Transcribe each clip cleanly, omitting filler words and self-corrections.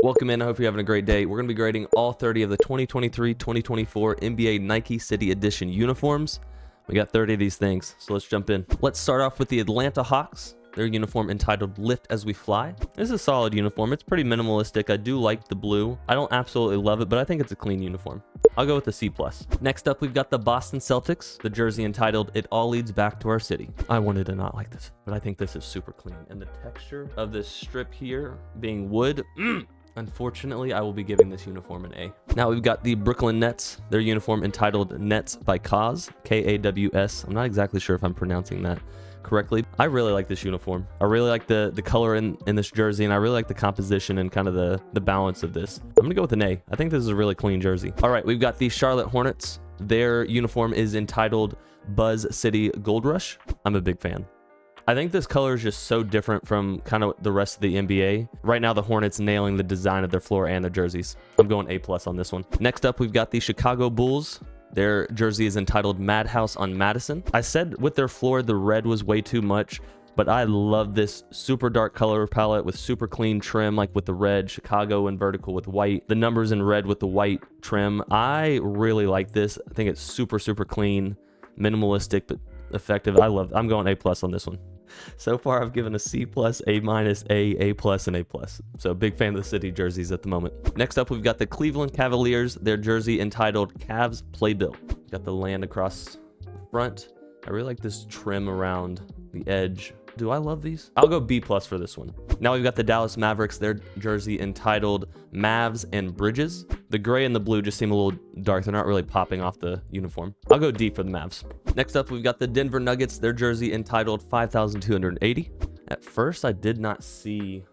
Welcome in. I hope you're having a great day. We're going to be grading all 30 of the 2023-2024 NBA Nike City Edition uniforms. We got 30 of these things, so let's jump in. Let's start off with the Atlanta Hawks. Their uniform entitled Lift as We Fly. This is a solid uniform. It's pretty minimalistic. I do like the blue. I don't absolutely love it, but I think it's a clean uniform. I'll go with the C+. Next up, we've got the Boston Celtics. The jersey entitled It All Leads Back to Our City. I wanted to not like this, but I think this is super clean. And the texture of this strip here being wood, unfortunately, I will be giving this uniform an A. Now we've got the Brooklyn Nets. Their uniform entitled Nets by Kaz, K-A-W-S. I'm not exactly sure if I'm pronouncing that correctly. I really like this uniform. I really like the color in this jersey, and I really like the composition and kind of the balance of this. I'm gonna go with an A. I think this is a really clean jersey. All right, we've got the Charlotte Hornets. Their uniform is entitled Buzz City Gold Rush. I'm a big fan. I think this color is just so different from kind of the rest of the NBA. Right now, the Hornets nailing the design of their floor and their jerseys. I'm going A+ on this one. Next up, we've got the Chicago Bulls. Their jersey is entitled Madhouse on Madison. I said with their floor, the red was way too much, but I love this super dark color palette with super clean trim, like with the red, Chicago and vertical with white, the numbers in red with the white trim. I really like this. I think it's super, super clean, minimalistic, but effective. I'm going A+ on this one. So far, I've given a C+, A-, A+, and A+. So big fan of the city jerseys at the moment. Next up, we've got the Cleveland Cavaliers. Their jersey entitled Cavs Playbill. Got the land across the front. I really like this trim around the edge. Do I love these? I'll go B+ for this one. Now we've got the Dallas Mavericks. Their jersey entitled Mavs and Bridges. The gray and the blue just seem a little dark. They're not really popping off the uniform. I'll go D for the Mavs. Next up, we've got the Denver Nuggets. Their jersey entitled 5,280. At first, I did not see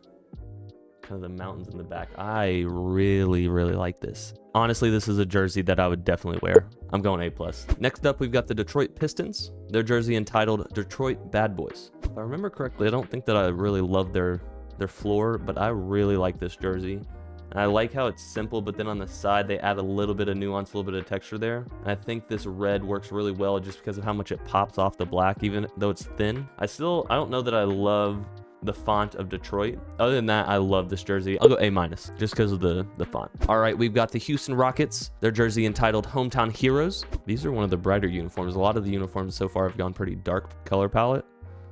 kind of the mountains in the back. I really, really like this. Honestly, this is a jersey that I would definitely wear. I'm going A+. Next up, we've got the Detroit Pistons. Their jersey entitled Detroit Bad Boys. If I remember correctly, I don't think that I really love their floor, but I really like this jersey. And I like how it's simple, but then on the side, they add a little bit of nuance, a little bit of texture there. And I think this red works really well just because of how much it pops off the black, even though it's thin. I don't know that I love the font of Detroit. Other than that, I love this jersey. I'll go A- just because of the font. All right, we've got the Houston Rockets. Their jersey entitled Hometown Heroes. These are one of the brighter uniforms. A lot of the uniforms so far have gone pretty dark color palette.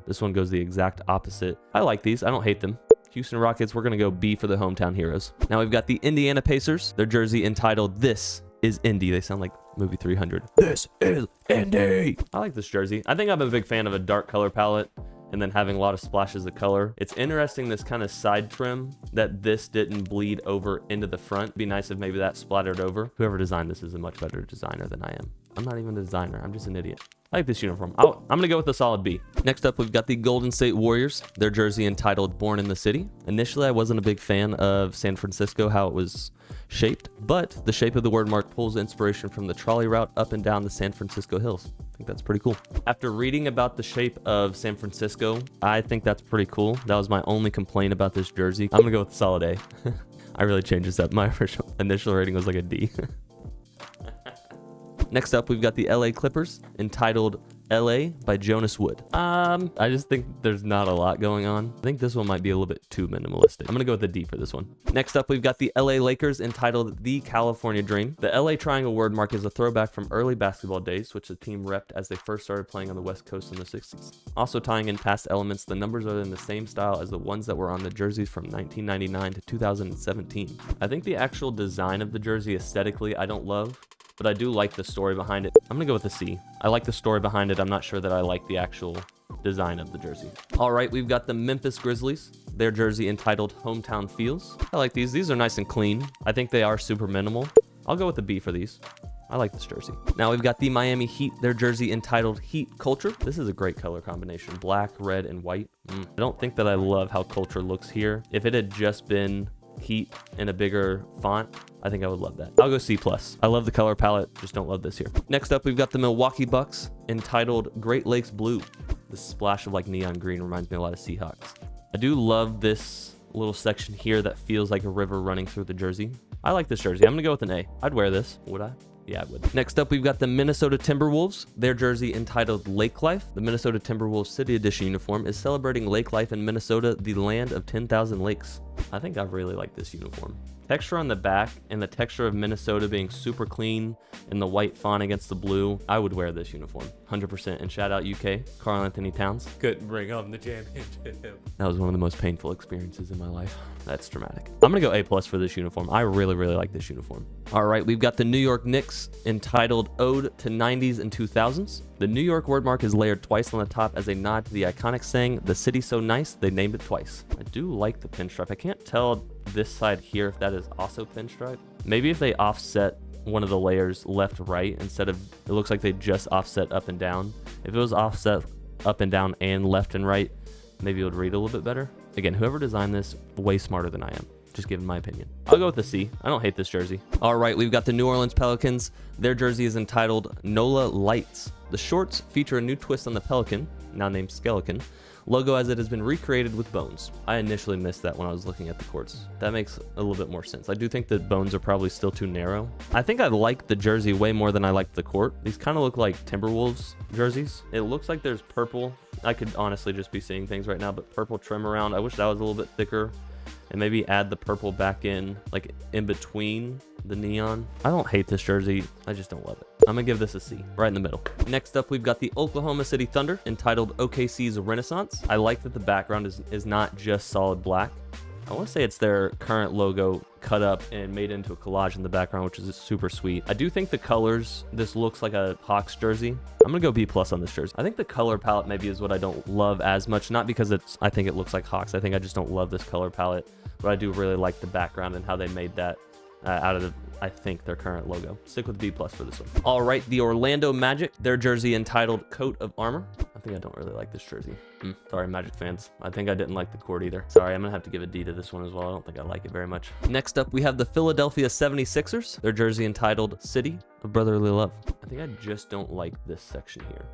This one goes the exact opposite. I like these. I don't hate them. Houston Rockets, we're going to go B for the Hometown Heroes. Now we've got the Indiana Pacers. Their jersey entitled This is Indy. They sound like movie 300. This is Indy. I like this jersey. I think I'm a big fan of a dark color palette and then having a lot of splashes of color. It's interesting, this kind of side trim, that this didn't bleed over into the front. It'd be nice if maybe that splattered over. Whoever designed this is a much better designer than I am. I'm not even a designer. I'm just an idiot. I like this uniform. I'm going to go with a solid B. Next up, we've got the Golden State Warriors. Their jersey entitled Born in the City. Initially, I wasn't a big fan of San Francisco, how it was shaped, but the shape of the word mark pulls inspiration from the trolley route up and down the San Francisco hills. I think that's pretty cool. After reading about the shape of San Francisco, I think that's pretty cool. That was my only complaint about this jersey. I'm going to go with a solid A. I really changed this up. My initial rating was like a D. Next up, we've got the LA Clippers, entitled LA by Jonas Wood. I just think there's not a lot going on. I think this one might be a little bit too minimalistic. I'm gonna go with a D for this one. Next up, we've got the LA Lakers, entitled The California Dream. The LA Triangle word mark is a throwback from early basketball days, which the team repped as they first started playing on the West Coast in the 60s. Also tying in past elements, the numbers are in the same style as the ones that were on the jerseys from 1999 to 2017. I think the actual design of the jersey aesthetically, I don't love, but I do like the story behind it. I'm gonna go with a C. I like the story behind it. I'm not sure that I like the actual design of the jersey. All right, we've got the Memphis Grizzlies. Their jersey entitled Hometown Feels. I like these. These are nice and clean. I think they are super minimal. I'll go with a B for these. I like this jersey. Now we've got the Miami Heat. Their jersey entitled Heat Culture. This is a great color combination. Black, red, and white. I don't think that I love how Culture looks here. If it had just been Heat in a bigger font, I think I would love that. I'll go C+. I love the color palette, just don't love this here. Next up, we've got the Milwaukee Bucks, entitled Great Lakes Blue. This splash of like neon green reminds me a lot of Seahawks. I do love this little section here that feels like a river running through the jersey. I like this jersey. I'm gonna go with an A. I'd wear this. Would I? Yeah, I would. Next up, we've got the Minnesota Timberwolves. Their jersey entitled Lake Life. The Minnesota Timberwolves City Edition uniform is celebrating lake life in Minnesota, the land of 10,000 lakes. I think I really like this uniform. Texture on the back and the texture of Minnesota being super clean and the white font against the blue. I would wear this uniform 100%. And shout out UK, Karl Anthony Towns. Couldn't bring home the championship. That was one of the most painful experiences in my life. That's dramatic. I'm gonna go A+ for this uniform. I really like this uniform. All right, we've got the New York Knicks entitled Ode to 90s and 2000s. The New York wordmark is layered twice on the top as a nod to the iconic saying, "The city's so nice, they named it twice." I do like the pinstripe. I can't tell this side here if that is also pinstripe. Maybe if they offset one of the layers left right instead of, it looks like they just offset up and down. If it was offset up and down and left and right, maybe it would read a little bit better. Again, whoever designed this, way smarter than I am. Just giving my opinion. I'll go with a C. I don't hate this jersey. All right, we've got the New Orleans Pelicans. Their jersey is entitled NOLA Lights. The shorts feature a new twist on the Pelican, now named Skeleton, logo as it has been recreated with bones. I initially missed that when I was looking at the courts. That makes a little bit more sense. I do think the bones are probably still too narrow. I think I like the jersey way more than I like the court. These kind of look like Timberwolves jerseys. It looks like there's purple. I could honestly just be seeing things right now, but purple trim around. I wish that was a little bit thicker. And maybe add the purple back in, like in between the neon. I don't hate this jersey. I just don't love it. I'm gonna give this a C, right in the middle. Next up, we've got the Oklahoma City Thunder, entitled OKC's Renaissance. I like that the background is not just solid black. I want to say it's their current logo cut up and made into a collage in the background, which is super sweet. I do think the colors, this looks like a Hawks jersey. I'm gonna go B+ on this jersey. I think the color palette maybe is what I don't love as much, not because I think it looks like Hawks. I think I just don't love this color palette, but I do really like the background and how they made that out of I think their current logo. Stick with B+ for this one. All right, the Orlando Magic, their jersey entitled Coat of Armor. I think I don't really like this jersey. Sorry, Magic fans. I think I didn't like the court either. Sorry, I'm gonna have to give a D to this one as well. I don't think I like it very much. Next up, we have the Philadelphia 76ers, their jersey entitled City of Brotherly Love. I think I just don't like this section here.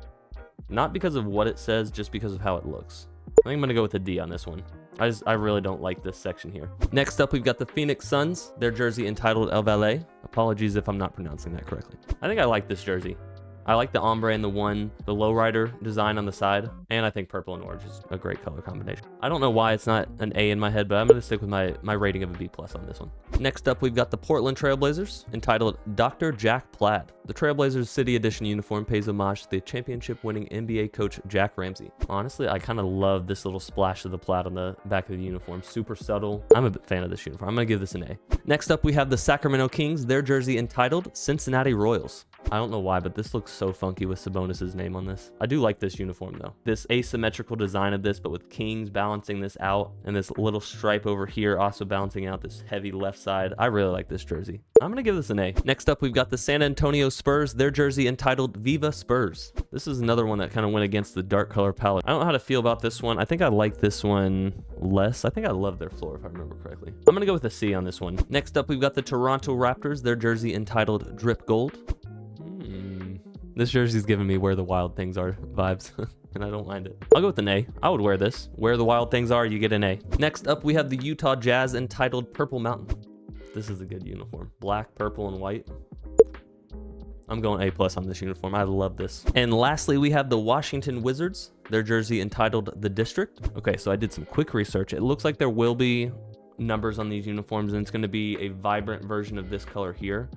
Not because of what it says, just because of how it looks. I think I'm gonna go with a D on this one. I really don't like this section here. Next up, we've got the Pheonix Suns, their jersey entitled El Valet. Apologies if I'm not pronouncing that correctly. I think I like this jersey. I like the ombre and the lowrider design on the side, and I think purple and orange is a great color combination. I don't know why it's not an A in my head, but I'm going to stick with my rating of a B+ on this one. Next up, we've got the Portland Trailblazers, entitled Dr. Jack Plaid. The Trailblazers City Edition uniform pays homage to the championship-winning NBA coach Jack Ramsey. Honestly, I kind of love this little splash of the plaid on the back of the uniform. Super subtle. I'm a big fan of this uniform. I'm going to give this an A. Next up, we have the Sacramento Kings, their jersey entitled Cincinnati Royals. I don't know why, but this looks so funky with Sabonis's name on this. I do like this uniform though. This asymmetrical design of this, but with Kings balancing this out and this little stripe over here also balancing out this heavy left side. I really like this jersey. I'm gonna give this an A. Next up, we've got the San Antonio Spurs, their jersey entitled Viva Spurs. This is another one that kind of went against the dark color palette. I don't know how to feel about this one. I think I like this one less. I think I love their floor if I remember correctly. I'm gonna go with a C on this one. Next up, we've got the Toronto Raptors, their jersey entitled Drip Gold. This jersey's giving me Where the Wild Things Are vibes, and I don't mind it. I'll go with an A. I would wear this. Where the Wild Things Are, you get an A. Next up, we have the Utah Jazz entitled Purple Mountain. This is a good uniform. Black, purple, and white. I'm going A+ on this uniform. I love this. And lastly, we have the Washington Wizards, their jersey entitled The District. Okay, so I did some quick research. It looks like there will be numbers on these uniforms, and it's going to be a vibrant version of this color here.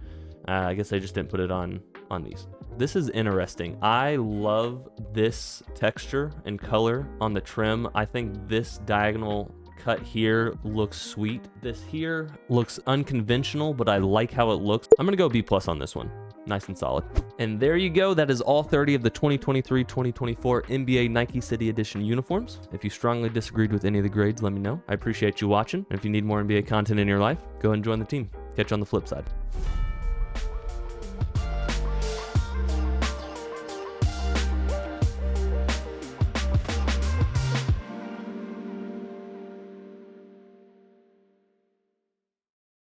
I guess they just didn't put it on these. This is interesting. I love this texture and color on the trim. I think this diagonal cut here looks sweet. This here looks unconventional, but I like how it looks. I'm gonna go B+ on this one. Nice and solid. And there you go. That is all 30 of the 2023-2024 NBA Nike City Edition uniforms. If you strongly disagreed with any of the grades, let me know. I appreciate you watching. And if you need more NBA content in your life, go and join the team. Catch you on the flip side.